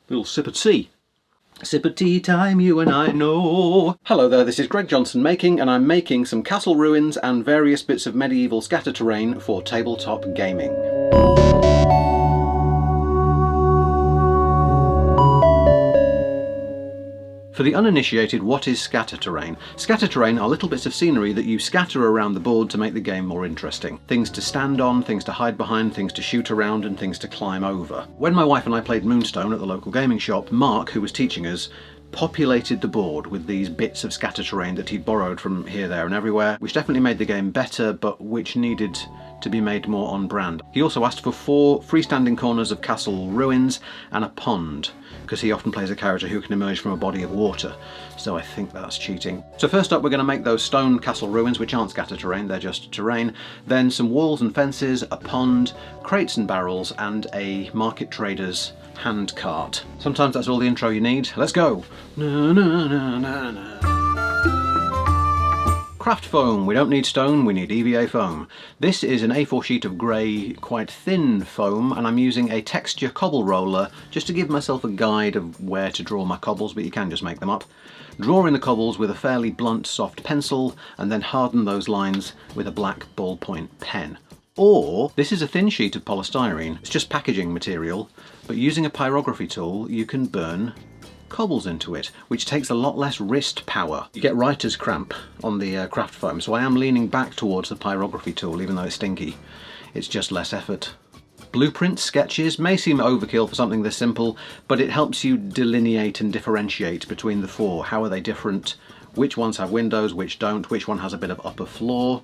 Little sip of tea. Sip of tea time, you and I know. Hello there, this is Greg Johnson making, and I'm making some castle ruins and various bits of medieval scatter terrain for tabletop gaming. For the uninitiated, what is scatter terrain? Scatter terrain are little bits of scenery that you scatter around the board to make the game more interesting. Things to stand on, things to hide behind, things to shoot around, and things to climb over. When my wife and I played Moonstone at the local gaming shop, Mark, who was teaching us, populated the board with these bits of scatter terrain that he'd borrowed from here, there and everywhere, which definitely made the game better, but which needed to be made more on brand. He also asked for 4 freestanding corners of castle ruins and a pond, because he often plays a character who can emerge from a body of water, so I think that's cheating. So first up, we're going to make those stone castle ruins, which aren't scatter terrain, they're just terrain, then some walls and fences, a pond, crates and barrels, and a market trader's hand cart. Sometimes that's all the intro you need. Let's go! Na, na, na, na, na. Craft foam. We don't need stone, we need EVA foam. This is an A4 sheet of grey, quite thin foam, and I'm using a texture cobble roller just to give myself a guide of where to draw my cobbles, but you can just make them up. Draw in the cobbles with a fairly blunt, soft pencil, and then harden those lines with a black ballpoint pen. Or, this is a thin sheet of polystyrene, it's just packaging material, but using a pyrography tool you can burn cobbles into it, which takes a lot less wrist power. You get writer's cramp on the craft foam, so I am leaning back towards the pyrography tool even though it's stinky. It's just less effort. Blueprints, sketches may seem overkill for something this simple, but it helps you delineate and differentiate between the 4. How are they different? Which ones have windows, which don't? Which one has a bit of upper floor?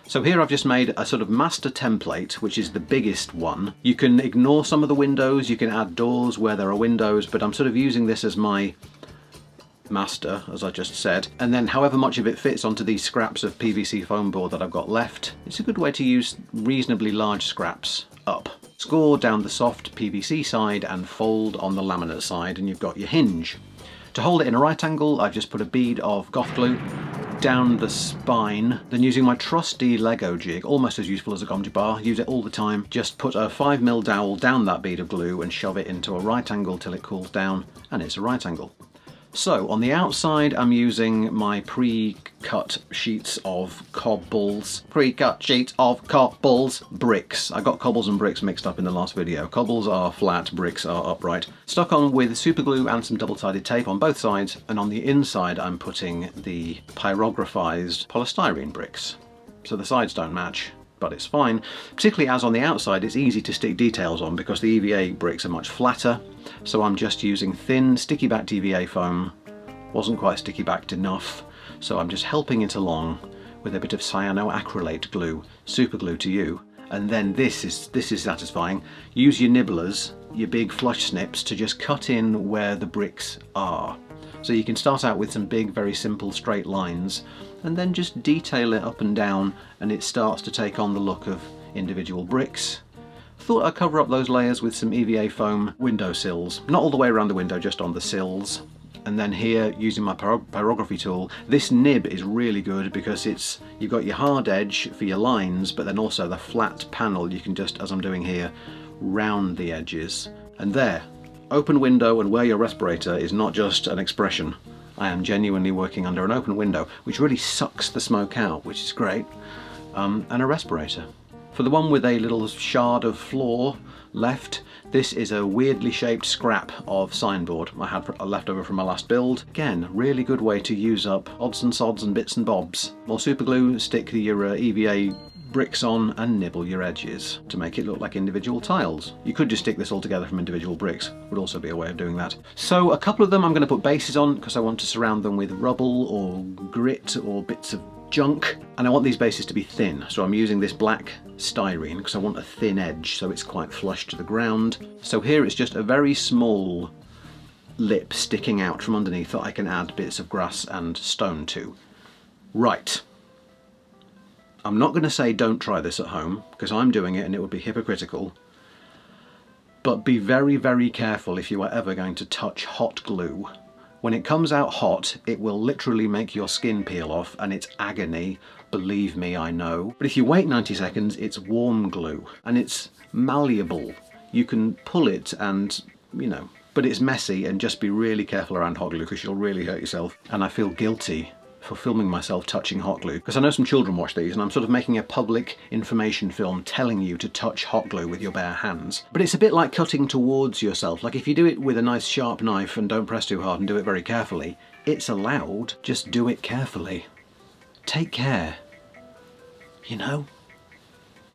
So here I've just made a sort of master template, which is the biggest one. You can ignore some of the windows, you can add doors where there are windows, but I'm sort of using this as my master, as I just said. And then however much of it fits onto these scraps of PVC foam board that I've got left, it's a good way to use reasonably large scraps up. Score down the soft PVC side and fold on the laminate side, and you've got your hinge. To hold it in a right angle, I've just put a bead of goth glue down the spine, then using my trusty Lego jig, almost as useful as a Gomji bar, use it all the time, just put a 5mm dowel down that bead of glue and shove it into a right angle till it cools down, and it's a right angle. So on the outside I'm using my pre-cut sheets of cobbles, bricks. I got cobbles and bricks mixed up in the last video. Cobbles are flat, bricks are upright. Stuck on with super glue and some double-sided tape on both sides, and on the inside I'm putting the pyrographized polystyrene bricks. So the sides don't match, but it's fine, particularly as on the outside it's easy to stick details on because the EVA bricks are much flatter, so I'm just using thin sticky backed EVA foam. Wasn't quite sticky backed enough, so I'm just helping it along with a bit of cyanoacrylate glue, super glue to you, and then this is satisfying. Use your nibblers, your big flush snips, to just cut in where the bricks are. So you can start out with some big, very simple straight lines, and then just detail it up and down, and it starts to take on the look of individual bricks. Thought I'd cover up those layers with some EVA foam window sills. Not all the way around the window, just on the sills. And then here, using my pyrography tool, this nib is really good because you've got your hard edge for your lines, but then also the flat panel you can just, as I'm doing here, round the edges. And there, open window and wear your respirator is not just an expression. I am genuinely working under an open window, which really sucks the smoke out, which is great, and a respirator. For the one with a little shard of floor left, this is a weirdly shaped scrap of signboard I had left over from my last build. Again, really good way to use up odds and sods and bits and bobs. More super glue, stick your EVA bricks on and nibble your edges to make it look like individual tiles. You could just stick this all together from individual bricks, would also be a way of doing that. So a couple of them I'm going to put bases on because I want to surround them with rubble or grit or bits of junk, and I want these bases to be thin, so I'm using this black styrene because I want a thin edge so it's quite flush to the ground. So here it's just a very small lip sticking out from underneath that I can add bits of grass and stone to. Right. I'm not going to say don't try this at home, because I'm doing it and it would be hypocritical, but be very, very careful if you are ever going to touch hot glue. When it comes out hot, it will literally make your skin peel off, and it's agony, believe me, I know. But if you wait 90 seconds, it's warm glue, and it's malleable. You can pull it and, you know, but it's messy, and just be really careful around hot glue because you'll really hurt yourself. And I feel guilty for filming myself touching hot glue, because I know some children watch these, and I'm sort of making a public information film telling you to touch hot glue with your bare hands. But it's a bit like cutting towards yourself. Like if you do it with a nice sharp knife and don't press too hard and do it very carefully, it's allowed, just do it carefully. Take care, you know?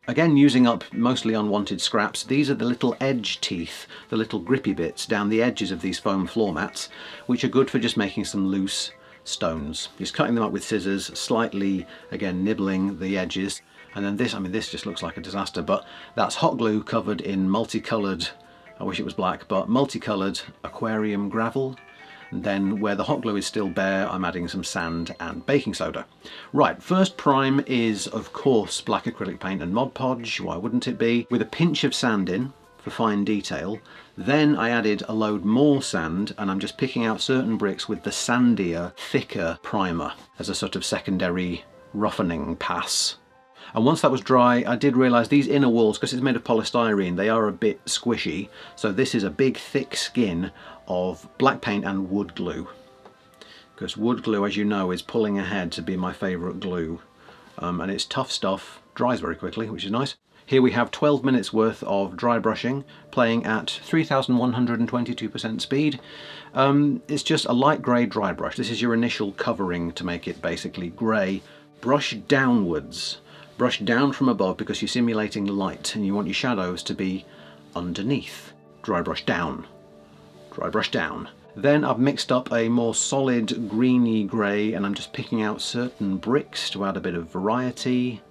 Again, using up mostly unwanted scraps, these are the little edge teeth, the little grippy bits down the edges of these foam floor mats, which are good for just making some loose stones. Just cutting them up with scissors, slightly, again, nibbling the edges. And then this, I mean, this just looks like a disaster, but that's hot glue covered in multicolored, I wish it was black, but multicolored aquarium gravel. And then where the hot glue is still bare, I'm adding some sand and baking soda. Right, first prime is, of course, black acrylic paint and Mod Podge. Why wouldn't it be? With a pinch of sand in for fine detail. Then I added a load more sand, and I'm just picking out certain bricks with the sandier, thicker primer as a sort of secondary roughening pass. And once that was dry, I did realise these inner walls, because it's made of polystyrene, they are a bit squishy. So this is a big thick skin of black paint and wood glue. Because wood glue, as you know, is pulling ahead to be my favourite glue. And it's tough stuff, dries very quickly, which is nice. Here we have 12 minutes worth of dry brushing, playing at 3122% speed. It's just a light grey dry brush. This is your initial covering to make it basically grey. Brush downwards. Brush down from above because you're simulating light and you want your shadows to be underneath. Dry brush down. Dry brush down. Then I've mixed up a more solid greeny grey, and I'm just picking out certain bricks to add a bit of variety.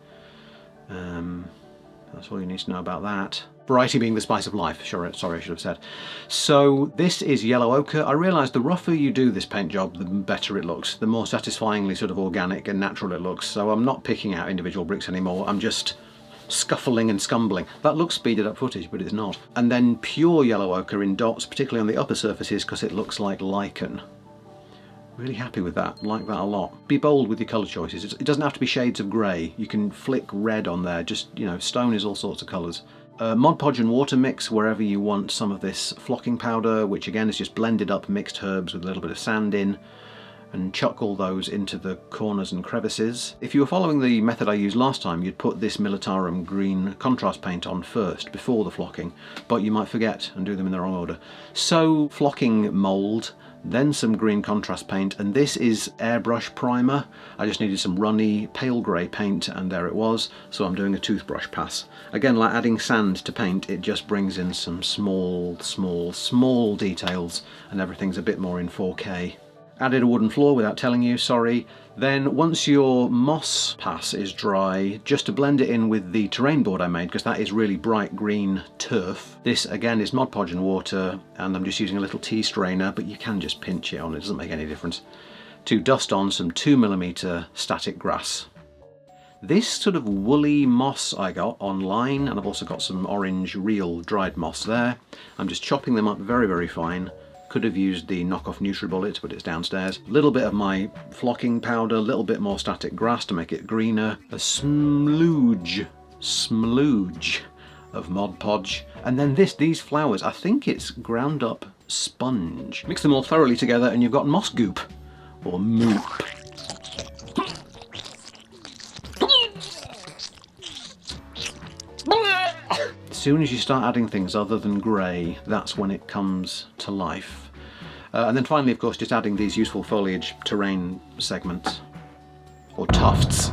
That's all you need to know about that. Variety being the spice of life, sorry, I should have said. So this is yellow ochre. I realise the rougher you do this paint job, the better it looks, the more satisfyingly sort of organic and natural it looks. So I'm not picking out individual bricks anymore, I'm just scuffling and scumbling. That looks speeded up footage, but it's not. And then pure yellow ochre in dots, particularly on the upper surfaces, because it looks like lichen. Really happy with that, like that a lot. Be bold with your colour choices. It doesn't have to be shades of grey. You can flick red on there, just, you know, stone is all sorts of colours. Mod Podge and water mix wherever you want some of this flocking powder, which again is just blended up mixed herbs with a little bit of sand in, and chuck all those into the corners and crevices. If you were following the method I used last time, you'd put this Militarum green contrast paint on first, before the flocking, but you might forget and do them in the wrong order. So, flocking mould, then some green contrast paint, and this is airbrush primer. I just needed some runny pale grey paint, and there it was, so I'm doing a toothbrush pass. Again, like adding sand to paint, it just brings in some small details, and everything's a bit more in 4K. Added a wooden floor without telling you, sorry. Then once your moss pass is dry, just to blend it in with the terrain board I made, because that is really bright green turf. This again is Mod Podge and water, and I'm just using a little tea strainer, but you can just pinch it on, it doesn't make any difference, to dust on some 2mm static grass. This sort of woolly moss I got online, and I've also got some orange real dried moss there. I'm just chopping them up very, very fine. Could have used the knockoff NutriBullet, but it's downstairs. A little bit of my flocking powder, a little bit more static grass to make it greener. A smlooge of Mod Podge. And then these flowers, I think it's ground up sponge. Mix them all thoroughly together and you've got moss goop, or moop. As soon as you start adding things other than grey, that's when it comes to life. And then finally, of course, just adding these useful foliage terrain segments, or tufts.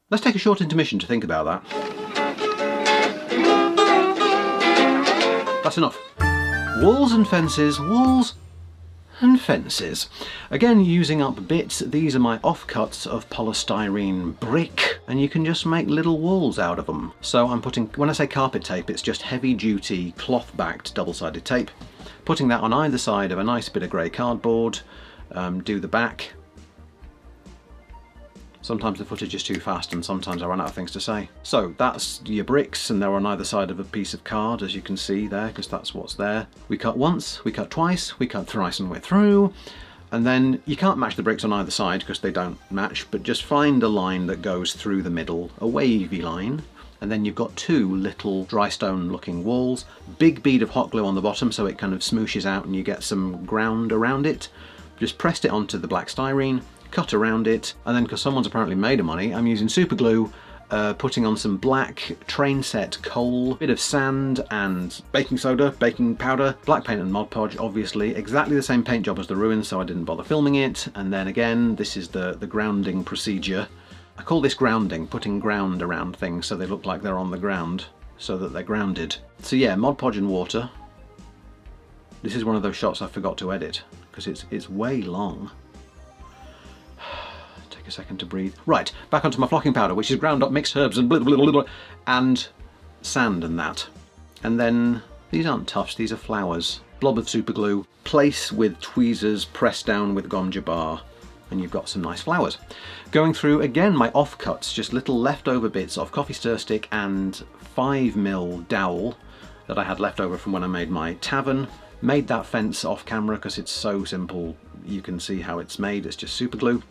Let's take a short intermission to think about that. That's enough. Walls and fences, walls and fences. Again, using up bits, these are my offcuts of polystyrene brick, and you can just make little walls out of them. So I'm putting, when I say carpet tape, it's just heavy duty cloth backed double-sided tape. Putting that on either side of a nice bit of grey cardboard, do the back. Sometimes the footage is too fast and sometimes I run out of things to say. So that's your bricks, and they're on either side of a piece of card, as you can see there, because that's what's there. We cut once, we cut twice, we cut thrice and we're through. And then you can't match the bricks on either side because they don't match, but just find a line that goes through the middle, a wavy line, and then you've got two little dry stone looking walls, big bead of hot glue on the bottom so it kind of smooshes out and you get some ground around it. Just pressed it onto the black styrene, cut around it, and then because someone's apparently made of money, I'm using super glue, putting on some black train set coal, bit of sand and baking soda, baking powder, black paint and Mod Podge, obviously exactly the same paint job as the ruins, so I didn't bother filming it. And then again, this is the grounding procedure. I call this grounding, putting ground around things so they look like they're on the ground, so that they're grounded. So yeah, Mod Podge and water. This is one of those shots I forgot to edit because it's way long. Take a second to breathe. Right, back onto my flocking powder, which is ground up mixed herbs and blah, blah, blah, blah, and sand and that. And then these aren't tufts, these are flowers. Blob of super glue, place with tweezers, press down with gom jabbar, and you've got some nice flowers. Going through again my offcuts, just little leftover bits of coffee stir stick and 5mm dowel that I had left over from when I made my tavern. Made that fence off camera because it's so simple, you can see how it's made, it's just super glue.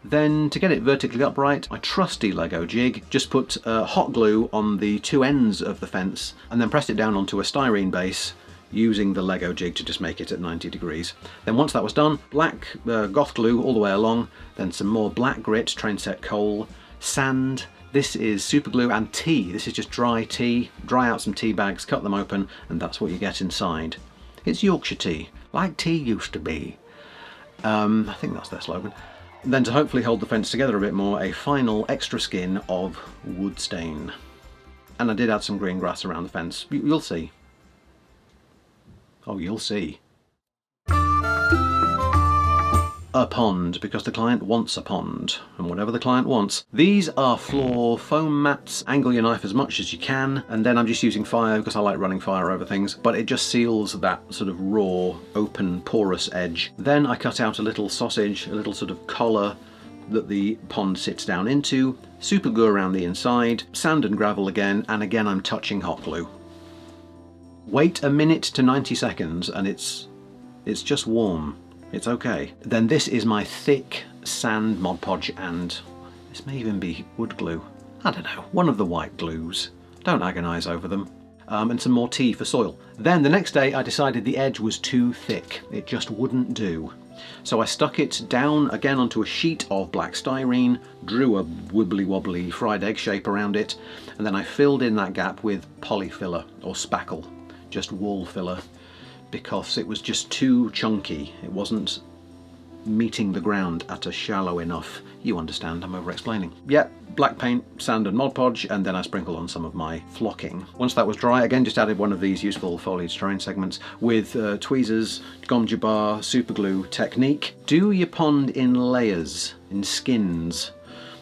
Then to get it vertically upright, my trusty Lego jig, just put hot glue on the two ends of the fence and then pressed it down onto a styrene base using the Lego jig to just make it at 90 degrees. Then once that was done, black goth glue all the way along, then some more black grit, train set coal, sand. This is super glue and tea. This is just dry tea. Dry out some tea bags, cut them open, and that's what you get inside. It's Yorkshire tea, like tea used to be. I think that's their slogan. Then to hopefully hold the fence together a bit more, a final extra skin of wood stain. And I did add some green grass around the fence. You'll see. Oh, you'll see. A pond, because the client wants a pond, and whatever the client wants. These are floor foam mats. Angle your knife as much as you can, and then I'm just using fire because I like running fire over things, but it just seals that sort of raw, open, porous edge. Then I cut out a little sausage, a little sort of collar that the pond sits down into, super glue around the inside, sand and gravel again, and again I'm touching hot glue. Wait a minute to 90 seconds and it's just warm. It's okay. Then this is my thick sand, Mod Podge, and this may even be wood glue. I don't know, one of the white glues. Don't agonise over them. And some more tea for soil. Then the next day I decided the edge was too thick. It just wouldn't do. So I stuck it down again onto a sheet of black styrene, drew a wibbly wobbly fried egg shape around it, and then I filled in that gap with polyfiller or spackle, just wall filler, because it was just too chunky. It wasn't meeting the ground at a shallow enough. You understand, I'm over explaining. Yep, black paint, sand and Mod Podge, and then I sprinkled on some of my flocking. Once that was dry, again just added one of these useful foliage terrain segments with tweezers, gom jabbar, super glue technique. Do your pond in layers, in skins.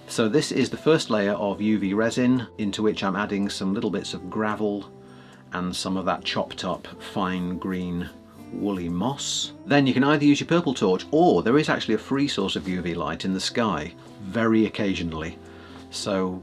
So this is the first layer of UV resin, into which I'm adding some little bits of gravel and some of that chopped up fine green woolly moss. Then you can either use your purple torch, or there is actually a free source of UV light in the sky, very occasionally. So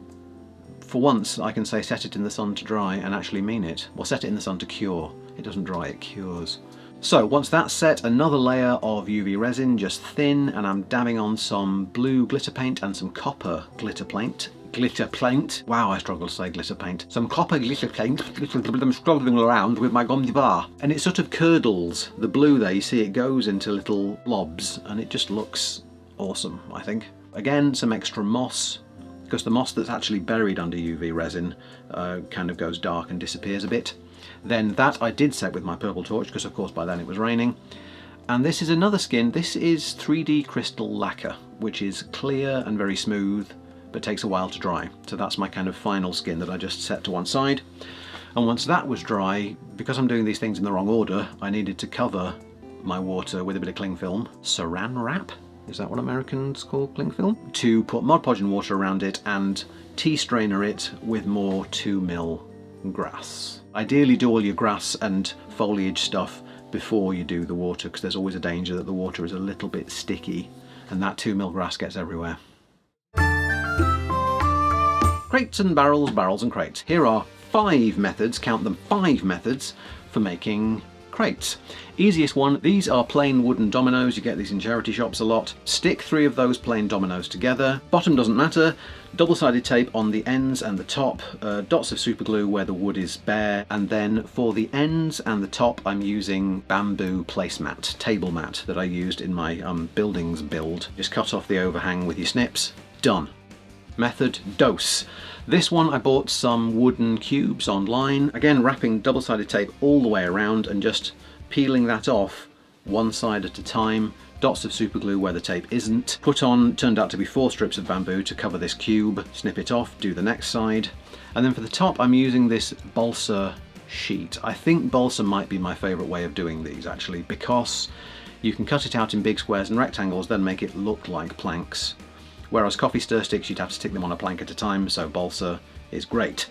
for once I can say set it in the sun to dry and actually mean it. Well, set it in the sun to cure. It doesn't dry, it cures. So once that's set, another layer of UV resin, just thin, and I'm dabbing on some blue glitter paint and some copper glitter paint. Wow, I struggle to say glitter paint. Some copper glitter paint. I'm struggling around with my gom jabbar. And it sort of curdles the blue there. You see it goes into little blobs and it just looks awesome, I think. Again, some extra moss, because the moss that's actually buried under UV resin kind of goes dark and disappears a bit. Then that I did set with my purple torch, because of course by then it was raining. And this is another skin. This is 3D crystal lacquer, which is clear and very smooth, but takes a while to dry. So that's my kind of final skin that I just set to one side. And once that was dry, because I'm doing these things in the wrong order, I needed to cover my water with a bit of cling film. Saran wrap? Is that what Americans call cling film? To put Mod Podge and water around it and tea strainer it with more 2mm grass. Ideally do all your grass and foliage stuff before you do the water, because there's always a danger that the water is a little bit sticky and that 2mm grass gets everywhere. Crates and barrels, barrels and crates. Here are 5 methods, count them, 5 methods for making crates. Easiest one, these are plain wooden dominoes, you get these in charity shops a lot. Stick 3 of those plain dominoes together, bottom doesn't matter, double-sided tape on the ends and the top, dots of super glue where the wood is bare, and then for the ends and the top I'm using bamboo placemat, table mat that I used in my buildings build. Just cut off the overhang with your snips, done. Method dose. This one I bought some wooden cubes online, again wrapping double-sided tape all the way around and just peeling that off one side at a time, dots of super glue where the tape isn't. Put on, turned out to be 4 strips of bamboo to cover this cube, snip it off, do the next side. And then for the top I'm using this balsa sheet. I think balsa might be my favourite way of doing these actually, because you can cut it out in big squares and rectangles, then make it look like planks. Whereas coffee stir sticks, you'd have to stick them on a plank at a time, so balsa is great.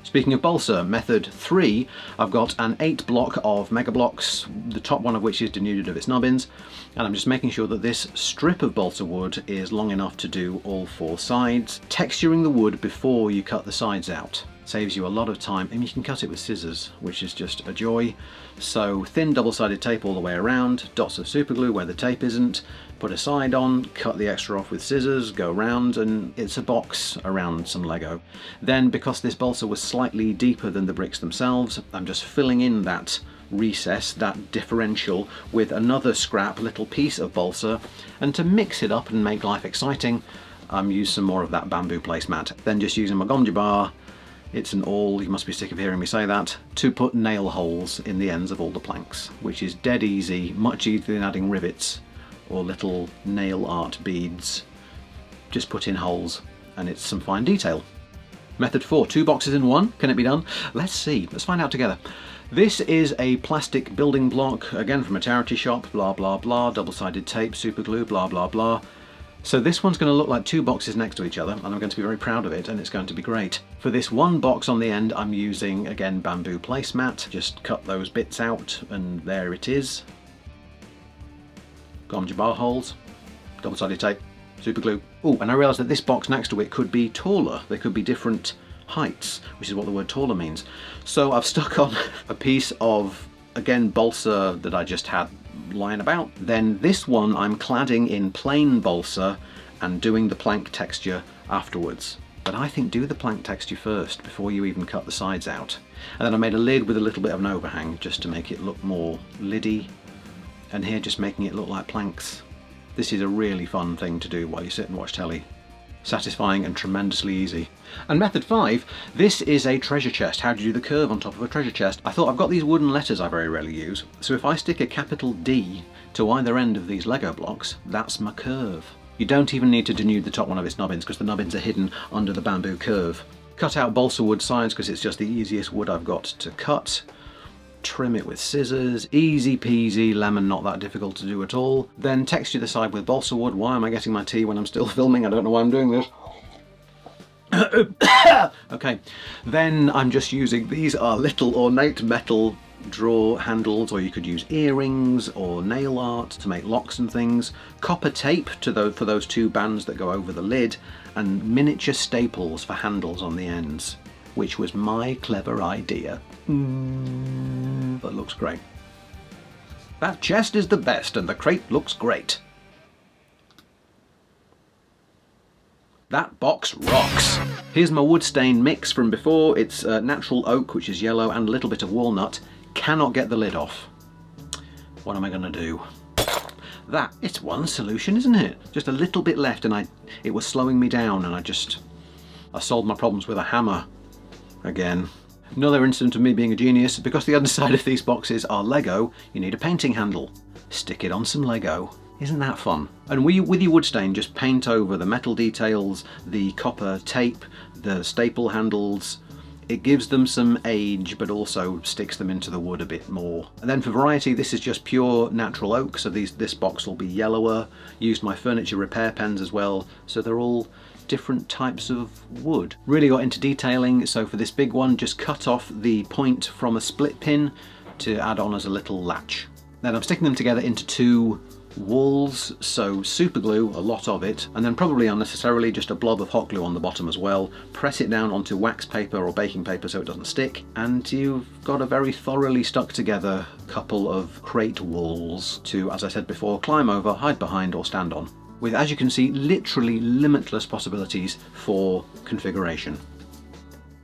Speaking of balsa, method 3, I've got an 8 block of mega blocks, the top one of which is denuded of its nubbins, and I'm just making sure that this strip of balsa wood is long enough to do all 4 sides. Texturing the wood before you cut the sides out saves you a lot of time, and you can cut it with scissors, which is just a joy. So thin double-sided tape all the way around, dots of super glue where the tape isn't, put a side on, cut the extra off with scissors, go round, and it's a box around some Lego. Then, because this balsa was slightly deeper than the bricks themselves, I'm just filling in that recess, that differential, with another scrap little piece of balsa, and to mix it up and make life exciting, I'm using some more of that bamboo placemat. Then just using my gomja bar, it's an awl, you must be sick of hearing me say that, to put nail holes in the ends of all the planks, which is dead easy, much easier than adding rivets or little nail art beads. Just put in holes and it's some fine detail. Method 4, 2 boxes in one, can it be done? Let's see, let's find out together. This is a plastic building block, again from a charity shop, blah blah blah, double-sided tape, super glue, blah blah blah. So this one's going to look like 2 boxes next to each other, and I'm going to be very proud of it, and it's going to be great. For this one box on the end, I'm using, again, bamboo placemat. Just cut those bits out, and there it is. Gomja bar holes, double-sided tape, super glue. Oh, and I realised that this box next to it could be taller. They could be different heights, which is what the word taller means. So I've stuck on a piece of, again, balsa that I just had lying about. Then this one I'm cladding in plain balsa and doing the plank texture afterwards. But I think do the plank texture first before you even cut the sides out. And then I made a lid with a little bit of an overhang just to make it look more liddy. And here just making it look like planks. This is a really fun thing to do while you sit and watch telly. Satisfying and tremendously easy. And method 5, this is a treasure chest. How do you do the curve on top of a treasure chest? I thought I've got these wooden letters I very rarely use, so if I stick a capital D to either end of these Lego blocks, that's my curve. You don't even need to denude the top one of its nubbins because the nubbins are hidden under the bamboo curve. Cut out balsa wood sides because it's just the easiest wood I've got to cut. Trim it with scissors, easy peasy, lemon not that difficult to do at all. Then texture the side with balsa wood. Why am I getting my tea when I'm still filming? I don't know why I'm doing this. Okay, then I'm just using, these are little ornate metal drawer handles, or you could use earrings or nail art to make locks and things, copper tape to for those 2 bands that go over the lid, and miniature staples for handles on the ends, which was my clever idea. But looks great. That chest is the best and the crate looks great. That box rocks. Here's my wood stain mix from before. It's natural oak, which is yellow, and a little bit of walnut. Cannot get the lid off. What am I going to do? It's one solution, isn't it? Just a little bit left, and it was slowing me down, and I solved my problems with a hammer again. Another incident of me being a genius. Because the underside of these boxes are Lego, you need a painting handle. Stick it on some Lego. Isn't that fun? And with your wood stain, just paint over the metal details, the copper tape, the staple handles. It gives them some age, but also sticks them into the wood a bit more. And then for variety, this is just pure natural oak, so this box will be yellower. Used my furniture repair pens as well, so they're all different types of wood. Really got into detailing, so for this big one, just cut off the point from a split pin to add on as a little latch. Then I'm sticking them together into 2 walls, so super glue, a lot of it, and then probably unnecessarily just a blob of hot glue on the bottom as well. Press it down onto wax paper or baking paper so it doesn't stick, and you've got a very thoroughly stuck together couple of crate walls to, as I said before, climb over, hide behind, or stand on, with, as you can see, literally limitless possibilities for configuration.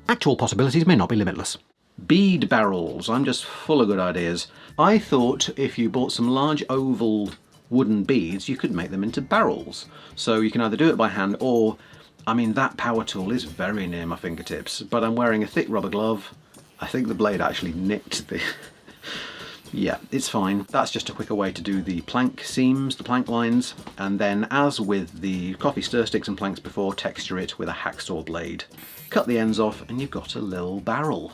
Actual possibilities may not be limitless. Bead barrels. I'm just full of good ideas. I thought if you bought some large oval wooden beads, you could make them into barrels. So you can either do it by hand or, I mean, that power tool is very near my fingertips, but I'm wearing a thick rubber glove. I think the blade actually nicked the... Yeah, it's fine. That's just a quicker way to do the plank seams, the plank lines, and then, as with the coffee stir sticks and planks before, texture it with a hacksaw blade. Cut the ends off and you've got a little barrel.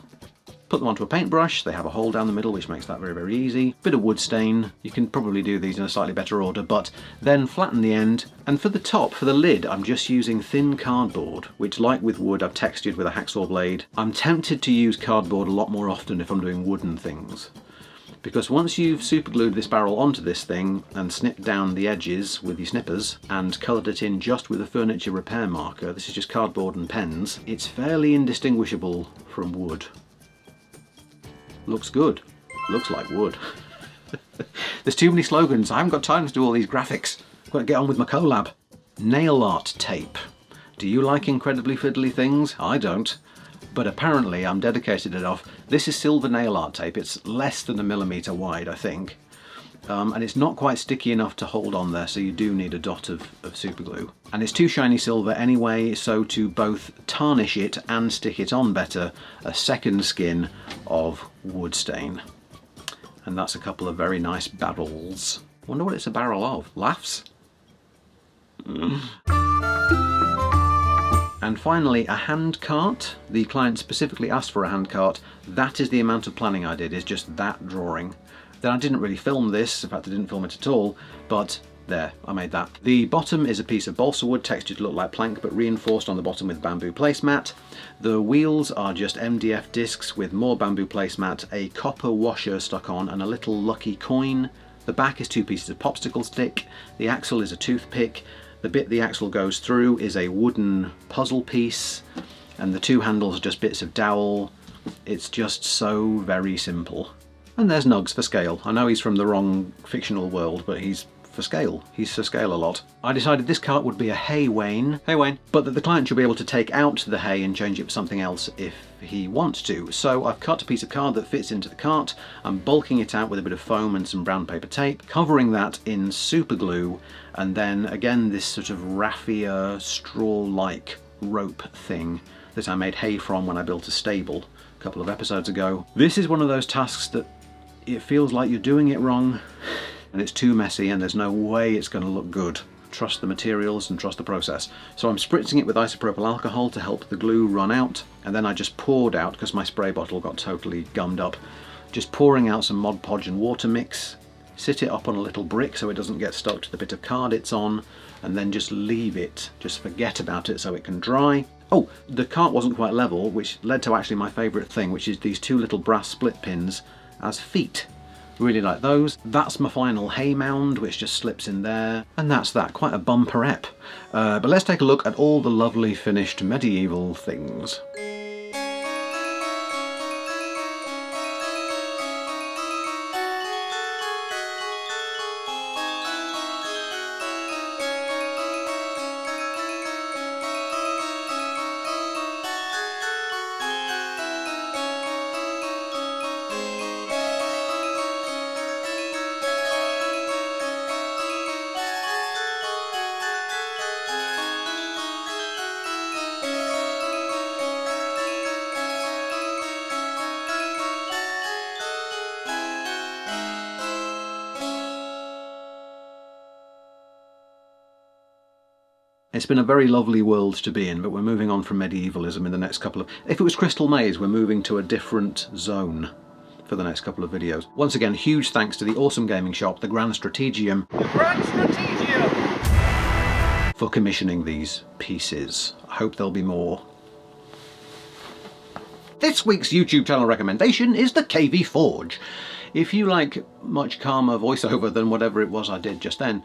Put them onto a paintbrush. They have a hole down the middle, which makes that very, very easy. Bit of wood stain. You can probably do these in a slightly better order, but then flatten the end. And for the top, for the lid, I'm just using thin cardboard, which, like with wood, I've textured with a hacksaw blade. I'm tempted to use cardboard a lot more often if I'm doing wooden things, because once you've superglued this barrel onto this thing and snipped down the edges with your snippers and coloured it in just with a furniture repair marker, this is just cardboard and pens, it's fairly indistinguishable from wood. Looks good. Looks like wood. There's too many slogans. I haven't got time to do all these graphics. I've got to get on with my collab. Nail art tape. Do you like incredibly fiddly things? I don't. But apparently I'm dedicated enough. This is silver nail art tape. It's less than 1 millimeter wide, I think. And it's not quite sticky enough to hold on there, so you do need a dot of super glue. And it's too shiny silver anyway, so to both tarnish it and stick it on better, a second skin of wood stain. And that's a couple of very nice barrels. Wonder what it's a barrel of? Laughs? And finally, a hand cart. The client specifically asked for a hand cart. That is the amount of planning I did, is just that drawing. Then I didn't really film this, in fact I didn't film it at all, but there, I made that. The bottom is a piece of balsa wood textured to look like plank, but reinforced on the bottom with bamboo placemat. The wheels are just MDF discs with more bamboo placemat, a copper washer stuck on, and a little lucky coin. The back is 2 pieces of popsicle stick. The axle is a toothpick. The bit the axle goes through is a wooden puzzle piece, and the 2 handles are just bits of dowel. It's just so very simple. And there's Nugs for scale. I know he's from the wrong fictional world, but he's for scale. He's for scale a lot. I decided this cart would be a hay wain, but that the client should be able to take out the hay and change it for something else if he wants to. So I've cut a piece of card that fits into the cart. I'm bulking it out with a bit of foam and some brown paper tape, covering that in super glue, and then again this sort of raffia straw-like rope thing that I made hay from when I built a stable a couple of episodes ago. This is one of those tasks that it feels like you're doing it wrong and it's too messy and there's no way it's going to look good. Trust the materials and trust the process. So I'm spritzing it with isopropyl alcohol to help the glue run out, and then I just poured out, because my spray bottle got totally gummed up, just pouring out some Mod Podge and water mix, sit it up on a little brick so it doesn't get stuck to the bit of card it's on, and then just leave it, just forget about it so it can dry. Oh, the cart wasn't quite level, which led to actually my favourite thing, which is these 2 little brass split pins as feet. Really like those. That's my final hay mound, which just slips in there. And that's that, quite a bumper ep. But let's take a look at all the lovely finished medieval things. It's been a very lovely world to be in, but we're moving on from medievalism in the next couple of... If it was Crystal Maze, we're moving to a different zone for the next couple of videos. Once again, huge thanks to the awesome gaming shop, the Grand Strategium, for commissioning these pieces. I hope there'll be more. This week's YouTube channel recommendation is the KV Forge. If you like much calmer voiceover than whatever it was I did just then,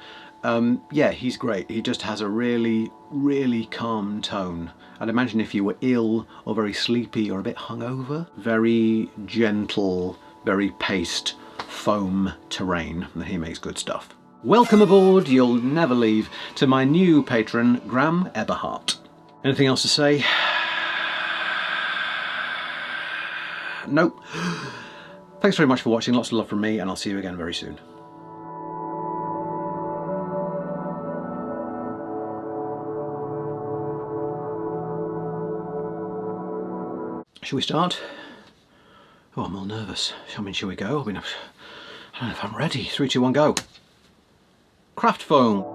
yeah, he's great. He just has a really, really calm tone. I'd imagine if you were ill or very sleepy or a bit hungover, very gentle, very paced foam terrain, and he makes good stuff. Welcome aboard, you'll never leave, to my new patron, Graham Eberhardt. Anything else to say? Nope. Thanks very much for watching, lots of love from me, and I'll see you again very soon. Shall we start? Oh, I'm all nervous. I mean, shall we go? I don't know if I'm ready. 3, 2, 1, go. Craft foam.